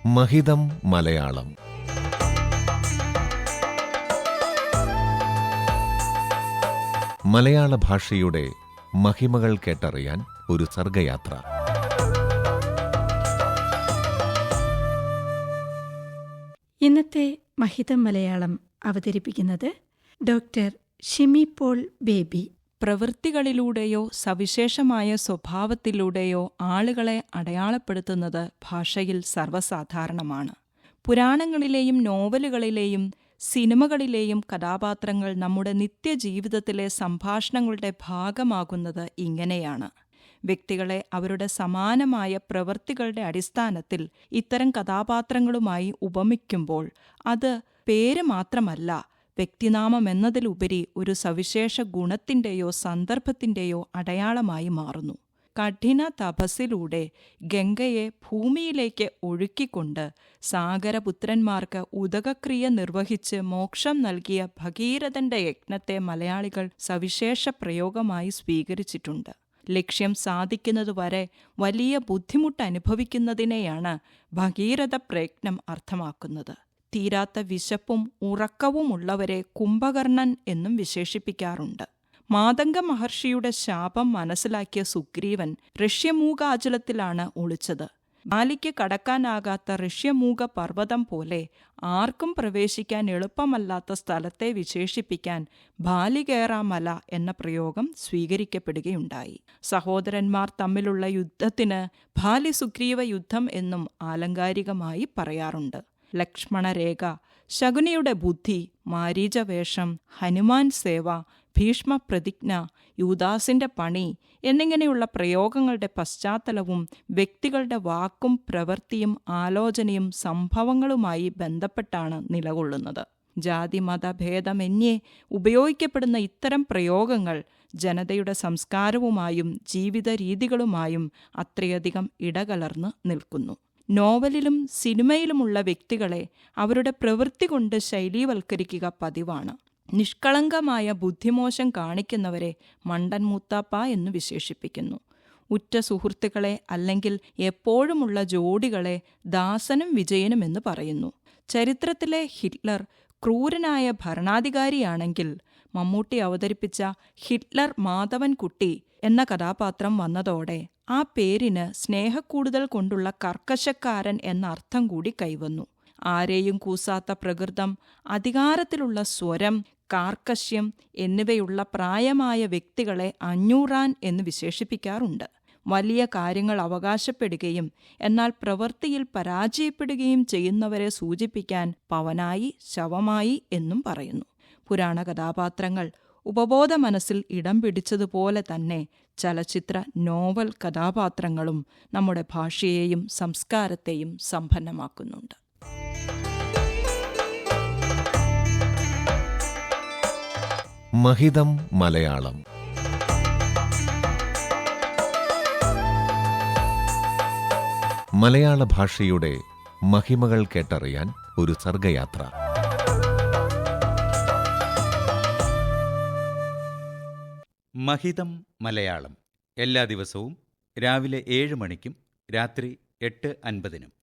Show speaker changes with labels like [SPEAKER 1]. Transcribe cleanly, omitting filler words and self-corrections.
[SPEAKER 1] മഹിതം മലയാളം. മലയാള ഭാഷയുടെ മഹിമകൾ കേട്ടറിയാൻ ഒരു സർഗയാത്ര.
[SPEAKER 2] ഇന്നത്തെ മഹിതം മലയാളം അവതരിപ്പിക്കുന്നത് ഡോക്ടർ ഷിമി പോൾ ബേബി.
[SPEAKER 3] പ്രവൃത്തികളിലൂടെയോ സവിശേഷമായ സ്വഭാവത്തിലൂടെയോ ആളുകളെ അടയാളപ്പെടുത്തുന്നത് ഭാഷയിൽ സർവ്വസാധാരണമാണ്. പുരാണങ്ങളിലെയും നോവലുകളിലെയും സിനിമകളിലെയും കഥാപാത്രങ്ങൾ നമ്മുടെ നിത്യജീവിതത്തിലെ സംഭാഷണങ്ങളുടെ ഭാഗമാകുന്നത് ഇങ്ങനെയാണ്. വ്യക്തികളെ അവരുടെ സമാനമായ പ്രവൃത്തികളുടെ അടിസ്ഥാനത്തിൽ ഇത്തരം കഥാപാത്രങ്ങളുമായി ഉപമിക്കുമ്പോൾ അത് പേര് മാത്രമല്ല, വ്യക്തിനാമമെന്നതിലുപരി ഒരു സവിശേഷ ഗുണത്തിൻ്റെയോ സന്ദർഭത്തിൻ്റെയോ അടയാളമായി മാറുന്നു. കഠിന തപസ്സിലൂടെ ഗംഗയെ ഭൂമിയിലേക്ക് ഒഴുക്കിക്കൊണ്ട് സാഗരപുത്രന്മാർക്ക് ഉദകക്രിയ നിർവഹിച്ച് മോക്ഷം നൽകിയ ഭഗീരഥന്റെ യജ്ഞത്തെ മലയാളികൾ സവിശേഷ പ്രയോഗമായി സ്വീകരിച്ചിട്ടുണ്ട്. ലക്ഷ്യം സാധിക്കുന്നതുവരെ വലിയ ബുദ്ധിമുട്ടനുഭവിക്കുന്നതിനെയാണ് ഭഗീരഥ പ്രയത്നം അർത്ഥമാക്കുന്നത്. തീരാത്ത വിശപ്പും ഉറക്കവുമുള്ളവരെ കുംഭകർണൻ എന്നും വിശേഷിപ്പിക്കാറുണ്ട്. മാതംഗ മഹർഷിയുടെ ശാപം മനസ്സിലാക്കിയ സുഗ്രീവൻ ഋഷ്യമൂകാചലത്തിലാണ് ഒളിച്ചത്. ബാലിക്ക് കടക്കാനാകാത്ത ഋഷ്യമൂക പർവ്വതം പോലെ ആർക്കും പ്രവേശിക്കാൻ എളുപ്പമല്ലാത്ത സ്ഥലത്തെ വിശേഷിപ്പിക്കാൻ ബാലികേറാമല എന്ന പ്രയോഗം സ്വീകരിക്കപ്പെടുകയുണ്ടായി. സഹോദരന്മാർ തമ്മിലുള്ള യുദ്ധത്തിന് ബാലി സുഗ്രീവ യുദ്ധം എന്നും ആലങ്കാരികമായി പറയാറുണ്ട്. ലക്ഷ്മണരേഖ, ശകുനിയുടെ ബുദ്ധി, മാരീചവേഷം, ഹനുമാൻ സേവ, ഭീഷ്മപ്രതിജ്ഞ, യൂദാസിന്റെ പണി എന്നിങ്ങനെയുള്ള പ്രയോഗങ്ങളുടെ പശ്ചാത്തലവും വ്യക്തികളുടെ വാക്കും പ്രവൃത്തിയും ആലോചനയും സംഭവങ്ങളുമായി ബന്ധപ്പെട്ടാണ് നിലകൊള്ളുന്നത്. ജാതി മതഭേദമന്യേ ഉപയോഗിക്കപ്പെടുന്ന ഇത്തരം പ്രയോഗങ്ങൾ ജനതയുടെ സംസ്കാരവുമായും ജീവിത രീതികളുമായും അത്രയധികം ഇടകലർന്ന് നിൽക്കുന്നു. നോവലിലും സിനിമയിലുമുള്ള വ്യക്തികളെ അവരുടെ പ്രവൃത്തി കൊണ്ട് ശൈലീവൽക്കരിക്കുക പതിവാണ്. നിഷ്കളങ്കമായ ബുദ്ധിമോശം കാണിക്കുന്നവരെ മണ്ടൻ മൂത്താപ്പ എന്ന് വിശേഷിപ്പിക്കുന്നു. ഉറ്റ സുഹൃത്തുക്കളെ അല്ലെങ്കിൽ എപ്പോഴുമുള്ള ജോഡികളെ ദാസനും വിജയനും എന്ന് പറയുന്നു. ചരിത്രത്തിലെ ഹിറ്റ്ലർ ക്രൂരനായ ഭരണാധികാരിയാണെങ്കിൽ മമ്മൂട്ടി അവതരിപ്പിച്ച ഹിറ്റ്ലർ മാധവൻകുട്ടി എന്ന കഥാപാത്രം വന്നതോടെ ആ പേരിന് സ്നേഹക്കൂടുതൽ കൊണ്ടുള്ള കർക്കശക്കാരൻ എന്ന അർത്ഥം കൂടി കൈവന്നു. ആരെയും കൂസാത്ത പ്രകൃതം, അധികാരത്തിലുള്ള സ്വരം, കാർക്കശ്യം എന്നിവയുള്ള പ്രായമായ വ്യക്തികളെ അഞ്ഞൂറാൻ എന്ന് വിശേഷിപ്പിക്കാറുണ്ട്. വലിയ കാര്യങ്ങൾ അവകാശപ്പെടുകയും എന്നാൽ പ്രവൃത്തിയിൽ പരാജയപ്പെടുകയും ചെയ്യുന്നവരെ സൂചിപ്പിക്കാൻ പവനായി, ശവമായി എന്നും പറയുന്നു. പുരാണ കഥാപാത്രങ്ങൾ ഉപബോധ മനസ്സിൽ ഇടം പിടിച്ചതുപോലെ തന്നെ ചലച്ചിത്ര, നോവൽ കഥാപാത്രങ്ങളും നമ്മുടെ ഭാഷയെയും സംസ്കാരത്തെയും സമ്പന്നമാക്കുന്നുണ്ട്.
[SPEAKER 1] മഹിതം മലയാളം. മലയാള ഭാഷയുടെ മഹിമകൾ കേട്ടറിയാൻ ഒരു സർഗയാത്ര.
[SPEAKER 4] മഹിതം മലയാളം എല്ലാ ദിവസവും രാവിലെ 7 മണിക്കും രാത്രി 8:50-നും